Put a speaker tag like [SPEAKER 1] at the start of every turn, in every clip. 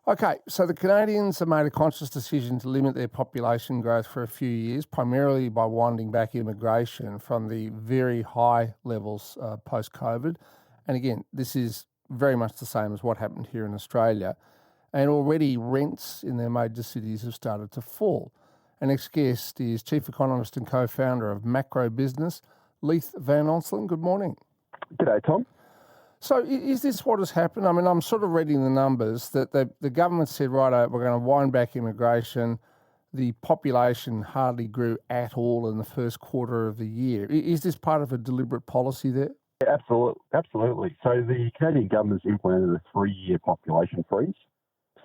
[SPEAKER 1] Okay, so the Canadians have made a conscious decision to limit their population growth for a few years, primarily by winding back immigration from the very high levels post-COVID. And again, this is very much the same as what happened here in Australia. And already rents in their major cities have started to fall. Our next guest is Chief Economist and Co-founder of Macro Business, Leith Van Onselen. Good morning.
[SPEAKER 2] G'day, Tom.
[SPEAKER 1] So is this what has happened? I mean, I'm sort of reading the numbers that the government said, right, we're going to wind back immigration. The population hardly grew at all in the first quarter of the year. Is this part of a deliberate policy there?
[SPEAKER 2] Yeah, absolutely. So the Canadian government's implemented a 3-year population freeze.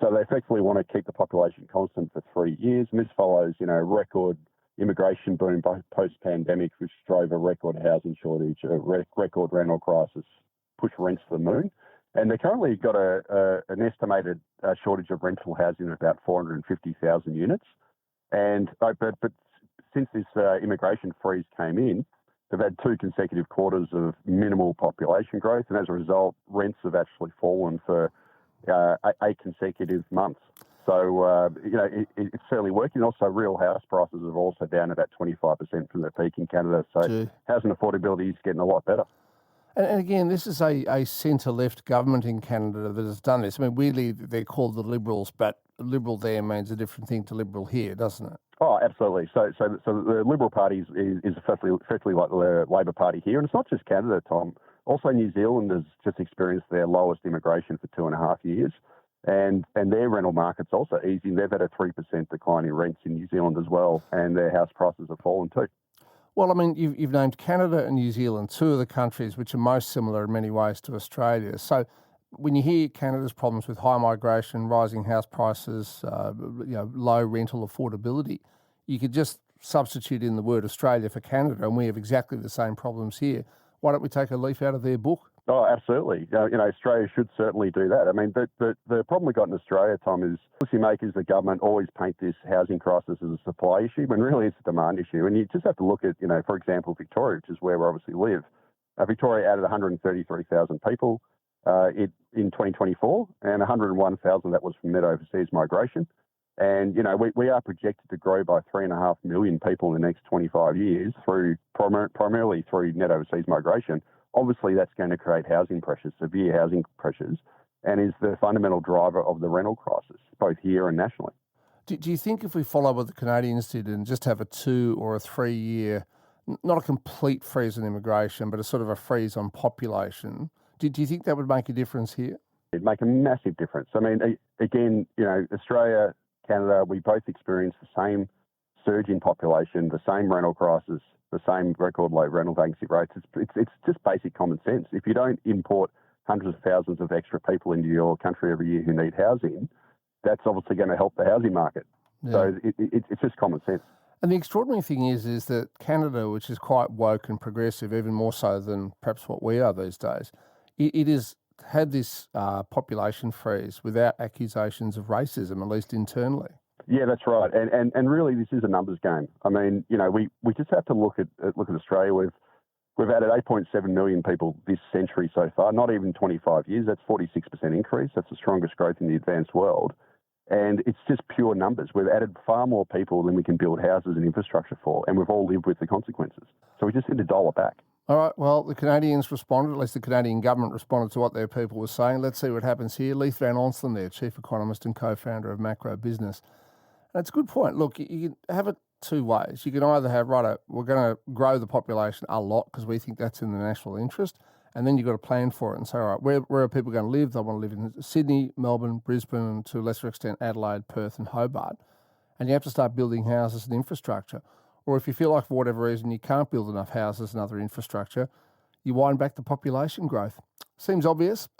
[SPEAKER 2] So they effectively want to keep the population constant for 3 years. And this follows, record immigration boom post-pandemic, which drove a record housing shortage, a record rental crisis, push rents to the moon. And they currently got an estimated shortage of rental housing of about 450,000 units. And but since this immigration freeze came in, they've had 2 consecutive quarters of minimal population growth, and as a result, rents have actually fallen for 8 consecutive months. So it's certainly working. Also, real house prices are also down about 25% from their peak in Canada. So housing affordability is getting a lot better.
[SPEAKER 1] And again, this is a centre-left government in Canada that has done this. I mean, weirdly, they're called the Liberals, but Liberal there means a different thing to Liberal here, doesn't it?
[SPEAKER 2] Oh, absolutely. So the Liberal Party is effectively like the Labor Party here. And it's not just Canada, Tom. Also, New Zealand has just experienced their lowest immigration for 2.5 years. And their rental market's also easing. They've had a 3% decline in rents in New Zealand as well, and their house prices have fallen too.
[SPEAKER 1] Well, I mean, you've named Canada and New Zealand, 2 of the countries which are most similar in many ways to Australia. So when you hear Canada's problems with high migration, rising house prices, low rental affordability, you could just substitute in the word Australia for Canada, and we have exactly the same problems here. Why don't we take a leaf out of their book?
[SPEAKER 2] Oh, absolutely. Australia should certainly do that. I mean, the problem we got in Australia, Tom, is policymakers, the government always paint this housing crisis as a supply issue when really it's a demand issue. And you just have to look at, for example, Victoria, which is where we obviously live. Victoria added 133,000 people in 2024, and 101,000 that was from net overseas migration. And, we are projected to grow by 3.5 million people in the next 25 years primarily through net overseas migration. Obviously, that's going to create housing pressures, severe housing pressures, and is the fundamental driver of the rental crisis, both here and nationally.
[SPEAKER 1] Do you think if we follow what the Canadians did and just have a 2 or a 3 year, not a complete freeze on immigration, but a sort of a freeze on population, do you think that would make a difference here?
[SPEAKER 2] It'd make a massive difference. I mean, again, Australia, Canada, we both experienced the same surge in population, the same rental crisis, the same record low rental vacancy rates. It's just basic common sense. If you don't import hundreds of thousands of extra people into your country every year who need housing, that's obviously going to help the housing market. Yeah. So it's just common sense.
[SPEAKER 1] And the extraordinary thing is that Canada, which is quite woke and progressive, even more so than perhaps what we are these days, it has had this population freeze without accusations of racism, at least internally.
[SPEAKER 2] Yeah, that's right. And really, this is a numbers game. I mean, we just have to look at Australia. We've added 8.7 million people this century so far, not even 25 years. That's 46% increase. That's the strongest growth in the advanced world. And it's just pure numbers. We've added far more people than we can build houses and infrastructure for, and we've all lived with the consequences. So we just need to dial it back.
[SPEAKER 1] All right, well, the Canadians responded, at least the Canadian government responded to what their people were saying. Let's see what happens here. Leith Van Onselen there, Chief Economist and Co-founder of Macro Business. That's a good point. Look, you can have it 2 ways. You can either have, we're going to grow the population a lot because we think that's in the national interest, and then you've got to plan for it and say, all right, where are people going to live? They want to live in Sydney, Melbourne, Brisbane, and to a lesser extent Adelaide, Perth and Hobart. And you have to start building houses and infrastructure. Or if you feel like for whatever reason you can't build enough houses and other infrastructure, you wind back the population growth. Seems obvious.